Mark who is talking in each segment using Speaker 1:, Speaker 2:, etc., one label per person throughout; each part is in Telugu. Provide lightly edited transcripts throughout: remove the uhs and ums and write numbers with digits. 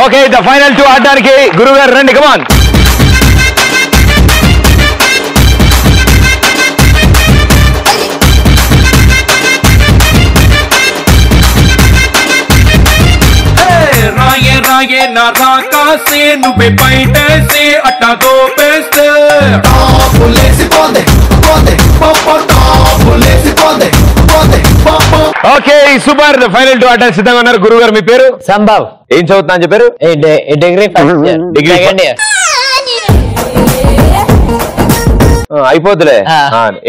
Speaker 1: ఓకే ద ఫైనల్ 2 ఆడడానికి గురువు గారు రండి కమాన్.
Speaker 2: రాయే రాయే నా రాకాసే నువ్వే బయటేసే అట్టా దోపేస్తే టాపులేసి పోదే పోదే పాపా టాపులేసి పోదే పోదే పాపా.
Speaker 1: ఓకే సూపర్ ద ఫైనల్ 2 ఆడడానికి సిద్ధంగా ఉన్నారు. గురువు గారు మీ పేరు?
Speaker 3: సంభవ్.
Speaker 1: ఏం చదువుతున్నా అని చెప్పారు?
Speaker 3: Degree first year.
Speaker 1: Degree second year అయిపోతులే.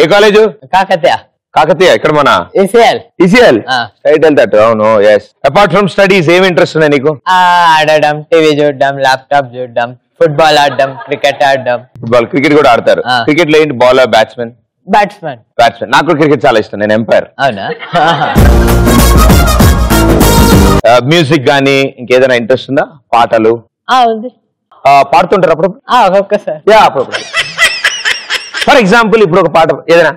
Speaker 1: ఏ కాలేజ్?
Speaker 3: కాకతీయ.
Speaker 1: కాకతీయ ఇక్కడ మన ఈసీఎల్ స్ట్రైట్ వెళ్తాడు. అవును ఎస్. అపార్ట్ ఫ్రమ్ స్టడీస్ ఏం ఇంట్రెస్ట్ ఉన్నాయి నీకు?
Speaker 3: ఆడడం, టీవీ చూడడం, ల్యాప్టాప్ చూడడం, ఫుట్బాల్ ఆడడం, క్రికెట్ ఆడడం.
Speaker 1: ఫుట్బాల్ క్రికెట్ కూడా ఆడతారు. క్రికెట్ లో ఏంటి బౌలర్ బ్యాట్స్మెన్?
Speaker 3: బ్యాట్స్మెన్.
Speaker 1: నాకు క్రికెట్ చాలా ఇష్టం. నేను ఎంపైర్.
Speaker 3: అవునా?
Speaker 1: మ్యూజిక్ గానీ ఇంకేదైనా ఇంట్రెస్ట్ ఉందా? పాటలు పాడుతుంటారు అప్పుడు?
Speaker 3: ఒక్కొక్కసారి.
Speaker 1: అప్పుడు ఫర్ ఎగ్జాంపుల్ ఇప్పుడు ఒక పాట ఏదైనా?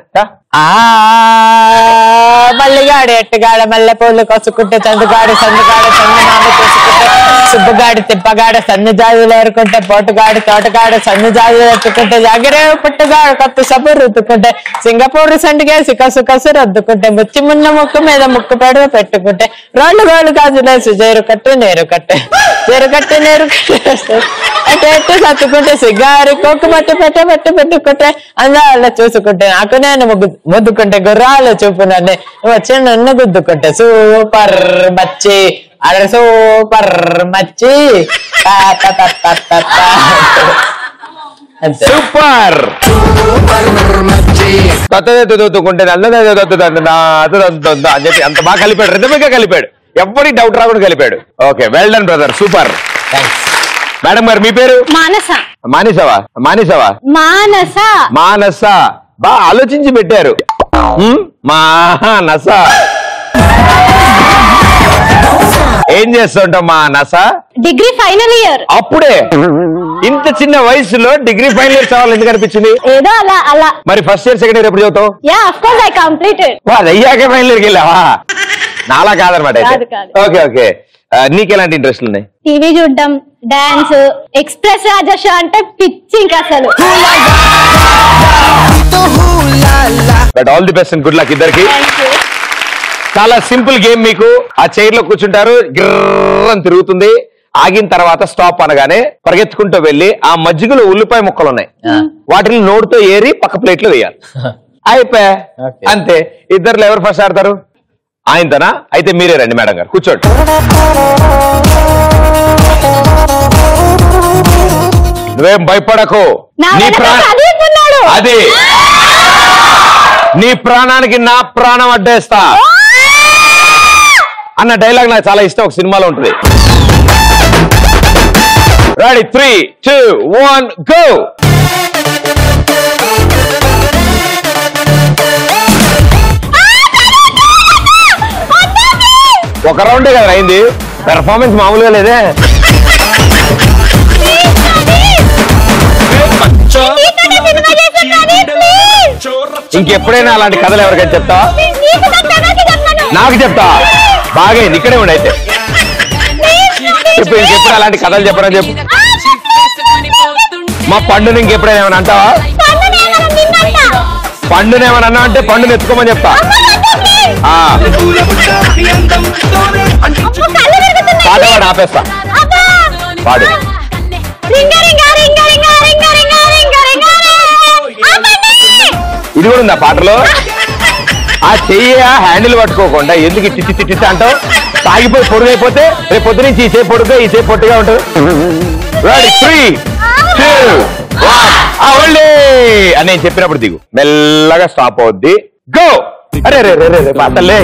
Speaker 3: మల్లిగాడు ఎట్టుగాడ మల్లె పూలు కొసుకుంటే చందుగాడు సందుగాడు చందమామ చూసుకుంటే సుబ్బుగాడు తిప్పగాడు సన్ను జాజులు ఏరుకుంటే పోటుగాడు తోటగాడు సన్ను జాజులు ఎత్తుకుంటే జాగిరే పుట్టుగాడు కొత్త సబ్బు రుద్దుకుంటే సింగపూర్ సండిగేసి కసు కసు రద్దుకుంటే ముచ్చి మున్న ముక్కు మీద ముక్కు పెడవ పెట్టుకుంటే రోడ్లు గోళ్ళు గాజులేసి జేరు కట్టు నేరు కట్టే జేరు కట్టి నేరు అటు ఎట్టు సత్తుకుంటే సిగ్గారి కోకు పట్టు పెట్టుకుంటే అందాల చూసుకుంటే నాకు నేను ముద్దుకుంటే గుర్రాలు చూపునండి వచ్చి నన్ను గుద్దుకుంటే సూపర్ మచ్చి అరే సూపర్ మచ్చి
Speaker 1: సూపర్ కొత్తకుంటే అని చెప్పి అంత బాగా కలిపాడు. రిథమిక్ కలిపాడు. ఎవరికి డౌట్ రాకుండా కలిపాడు. Okay well done brother. Super. Madam గారు మీ పేరు? మానసవా? మానస బాగా ఆలోచించి పెట్టారు. మానస ఏం చేస్తుంటాం మానస?
Speaker 4: Degree final year.
Speaker 1: అప్పుడే ఇంత చిన్న వయసులో డిగ్రీ ఫైనల్ ఇయర్ చదవాలి ఎందుకు అనిపించింది?
Speaker 4: ఏదో అలా.
Speaker 1: మరి ఫస్ట్ ఇయర్ సెకండ్ ఇయర్ ఎప్పుడు చదువుతావు?
Speaker 4: I completed.
Speaker 1: అది అయ్యాక ఫైనల్ ఇయర్కి వెళ్ళావా? నాలా కాదనమాట. Okay okay. నీకెలాంటి ఇంట్రెస్ట్ ఉన్నాయి?
Speaker 4: టీవీ చూడడం, డాన్స్, ఎక్స్ప్రెస్ రాజా షో అంటే పిచ్చి ఇంకా అసలు.
Speaker 1: But all the best and good luck ఇద్దరికి. చాలా సింపుల్ గేమ్. మీకు ఆ చైర్ లో కూర్చుంటారు, గిర్రని తిరుగుతుంది. ఆగిన తర్వాత స్టాప్ అనగానే పరిగెత్తుకుంటూ వెళ్ళి ఆ మజ్జిగలో ఉల్లిపాయ ముక్కలు ఉన్నాయి, వాటిని నోటితో ఏరి పక్క ప్లేట్ లో వేయాలి. అయిపోయా అంతే. ఇద్దరు ఎవరు ఫస్ట్ ఆడతారు? ఆయనతోనా? అయితే మీరే రండి మేడం గారు, కూర్చోండి. నువ్వేం భయపడకు. అది నీ ప్రాణానికి నా ప్రాణం అడ్డేస్తా అన్న డైలాగ్ నాకు చాలా ఇష్టం. ఒక సినిమాలో ఉంటుంది. Ready 3, 2, 1 go. ఒక రౌండే కదా అయింది. పెర్ఫార్మెన్స్ మామూలుగా లేదే. ఇంకెప్పుడైనా అలాంటి కథలు ఎవరికైనా చెప్తావా? నాకు చెప్తా. బాగా ఇక్కడే ఉండి అయితే చెప్పు. ఇంకెప్పుడు అలాంటి కథలు చెప్పరని చెప్పు. మా పండుని ఇంకెప్పుడైనా ఏమైనా అంటావా? పండునేమన్నా అన్నా అంటే పండుని ఎత్తుకోమని చెప్తా. పాట పాడు, ఆపేస్తా. పాడు. ఇది కూడా ఉందా పాటలో? ఆ చెయ్యి హ్యాండిల్ పట్టుకోకుండా ఎందుకు ఇట్టి తిట్టి అంటావు? తాగిపోయి పొడుగైపోతే రేపు పొద్దు నుంచి ఈ చేయి పొడుగా ఈ చేయి పొట్టుగా ఉంటుంది. 3, 2, 1 అని నేను చెప్పినప్పుడు దిగు. మెల్లగా స్టాప్ అవుద్ది. గో. అరే రే రే రే పాటలే.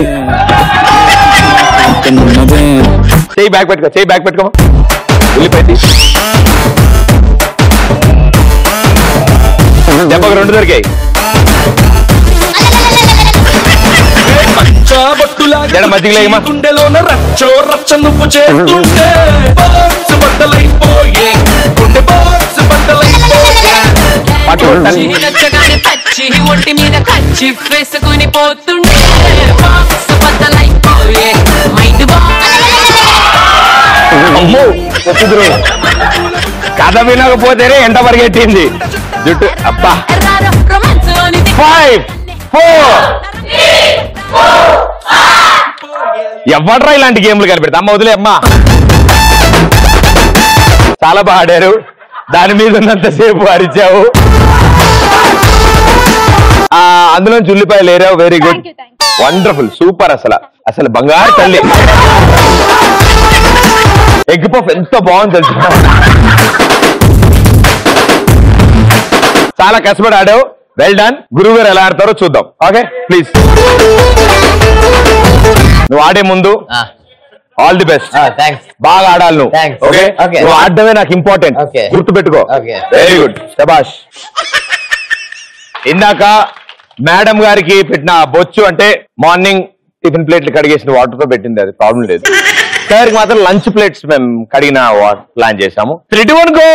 Speaker 1: చేయి బ్యాక్ పెట్టుకో, చేయి బ్యాక్ పెట్టుకో. ఉల్లిపోయి దెబ్బకు 2 దొరికాయి. మజ్జిగలేమా?
Speaker 2: గుండెలోన రచ్చో రచ్చ నువ్వు చేస్తుంటే బాక్స్ బట్టలైపోయే, గుండె బాక్స్ బట్టలైపోయే. పచ్చి ఒంటి మీద కచ్చి వేసుకుని పోతుంటే బాక్స్ బట్టలైపోయే. మైండ్
Speaker 1: అమ్మో చెప్పుదురు కథ వినకపోతేనే ఎంట పరిగెట్టింది జుట్టు అబ్బా 5 4 ఎవడ్రా ఇలాంటి గేమ్లు కనిపెడతా అమ్మ వదిలే అమ్మా చాలా బాగా ఆడారు దాని మీద ఉన్నంతసేపు అరిచావు అందులో ఉల్లిపాయలు ఏరావు వెరీ గుడ్ వండర్ఫుల్ సూపర్ అసలు బంగారు తల్లి ఎగ్ పఫ్ ఎంత బాగుంది తెలుసు చాలా కష్టపడి ఆడావు వెల్ డన్ గురువు గారు ఎలా ఆడతారో చూద్దాం ఓకే ప్లీజ్ నువ్వు ఆడే ముందు ఆల్ ది బెస్ట్ బాగా ఆడాలి నువ్వు ఓకే నువ్వు ఆడడమే నాకు ఇంపార్టెంట్ గుర్తు పెట్టుకో వెరీ గుడ్ శబాష్ ఇందాక మేడం గారికి పెట్టిన బొచ్చు అంటే మార్నింగ్ టిఫిన్ ప్లేట్లు కడిగేసిన వాటర్ తో పెట్టింది అది ప్రాబ్లం లేదు సార్ మాత్రం లంచ్ ప్లేట్స్ మేము కడిగిన ప్లాన్ చేసాము 3 2 1 గో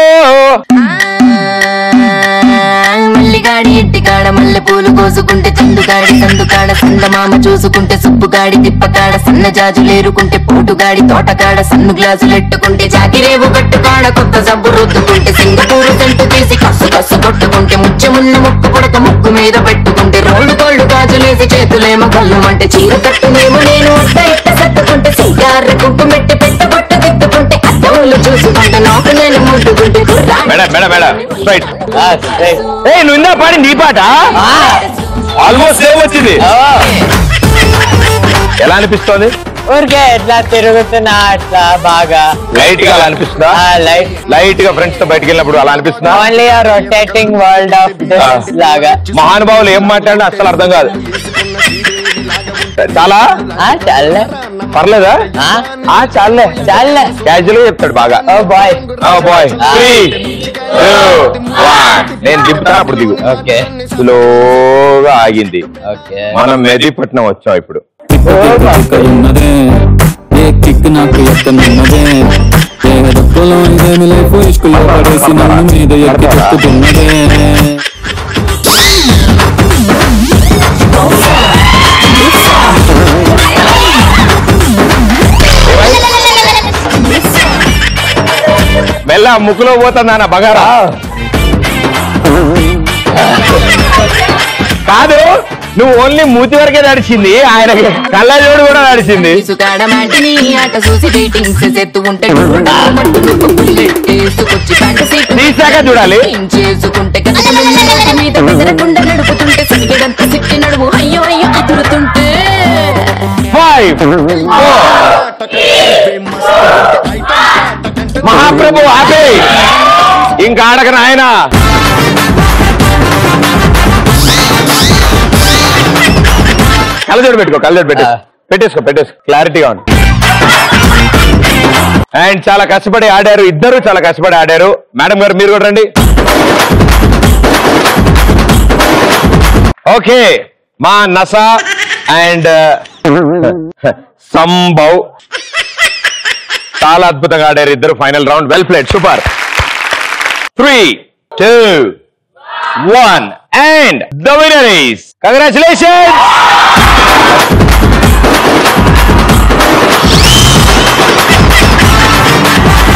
Speaker 5: మల్లిగాడి ఇంటికాడ మల్లె పూలు కోసుకుంటే చందుగాడి సందుకాడ సందమామ చూసుకుంటే సుబ్బుగాడి తిప్పకాడ సన్న జాజులేరుకుంటే పోటుగాడి తోటకాడ సన్ను గ్లాసులెట్టుకుంటే జాకిరేవు కట్టుకాడ కొత్త సబ్బు రుద్దుకుంటే సింగపూరు సెంటు తీసి కస్సు కస్సు కొట్టుకుంటే ముచ్చమున్న ముక్కు పొడక ముక్కు మీద పెట్టుకుంటే రోడ్డు కోళ్ళు గాజులేసి చేతులేమో కళ్ళుమంటే చీర కట్టునేమో నేను అట్ట ఇట్ట సత్తుకుంటే సింగార కుంకుమెట్టి పెట్టబొట్టు తిట్టుకుంటే అద్దములు చూసుకుంటే నాకు నేను ముట్టుకుంటే
Speaker 1: నువ్వు ఇందా పాడింది ఈ పాట ఆల్మోస్ట్ సేమ్ వచ్చింది ఎలా అనిపిస్తుంది
Speaker 3: ఊరికే ఎట్లా తిరుగుతున్నా అట్లా బాగా
Speaker 1: లైట్ గా అలా అనిపిస్తుందా లైట్ గా ఫ్రెండ్స్ తో బయటకు వెళ్ళినప్పుడు అలా అనిపిస్తుందా
Speaker 3: only rotating world of this లాగా
Speaker 1: మహానుభావులు ఏం మాట్లాడినా అసలు అర్థం కాదు చాలా
Speaker 3: చాలే
Speaker 1: పర్లేదా చాలే క్యాజువల్ గా చెప్తాడు బాగా బాయ్ 3 2 1 నేను దింపుతా అప్పుడు దిగు స్లోగా ఆగింది మనం మెదిపట్నం వచ్చాం ఇప్పుడు
Speaker 6: ఉన్నదే ఏ కిక్ నాకు ఎక్కనున్నదే దేహదక్కులో ఇదేమి లైఫ్ ఇష్కులో పడేసి నన్ను మీద ఎక్కి చెప్తున్నదే
Speaker 1: మెల్ల ముక్కులో పోతుంది అన్న బగారా కాదు నువ్వు ఓన్లీ మూతి వరకే నడిచింది ఆయన కళ్ళజోడు కూడా నడిచింది తీసాక చూడాలి
Speaker 5: చేసుకుంటే నడుపుతుంటే సిగ్గడంత సిట్టి నడుము అయ్యో అయ్యో అదురుతుంటే
Speaker 1: 5 4 మహాప్రభు ఆపే ఇంకా ఆడక నాయన కళ్ళజోడు పెట్టుకో పెట్టేసుకో క్లారిటీగా ఉంది అండ్ చాలా కష్టపడి ఆడారు ఇద్దరు చాలా కష్టపడి ఆడారు మేడం గారు మీరు కూడా రండి ఓకే మా నసా అండ్ సంభవ్ చాలా అద్భుతంగా ఆడారు ఇద్దరు final round well played super 3 2 1 and the winner is congratulations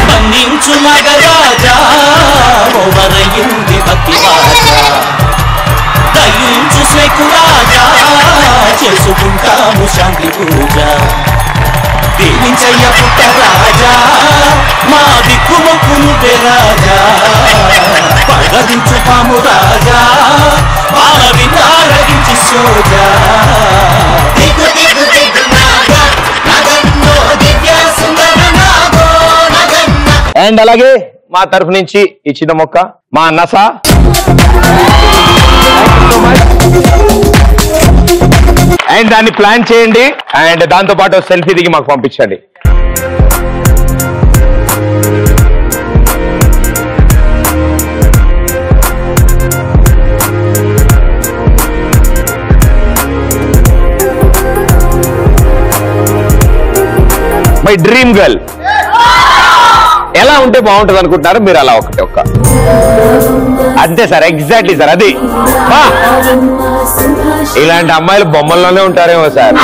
Speaker 7: బంధించు మగరాజా ఓవరయుంది భక్తి రాజా దయించు స్వేకురాజా చేసుకుంటాము శాంతి పూజ దీవించయ్య పుట్ట రాజా మా దిక్కు మొక్కును రాజా పడదించు పాము రాజా బాల వినారగించి సోజా దిగు దిగు దిగు నాగా నగన్నో దివ్య సుందర నాగో నగన్న
Speaker 1: అండ్ అలాగే మా తరఫు నుంచి ఈ చిన్న మొక్క మా నసా అండ్ దాన్ని ప్లాన్ చేయండి అండ్ దాంతో పాటు సెల్ఫీ దిగి మాకు పంపించండి మై డ్రీమ్ గర్ల్ ఎలా ఉంటే బాగుంటుంది అనుకుంటున్నారు మీరు అలా ఒక్క అంతే సార్ ఎగ్జాక్ట్లీ సార్ అది ఇలాంటి అమ్మాయిలు బొమ్మల్లోనే ఉంటారేమో సార్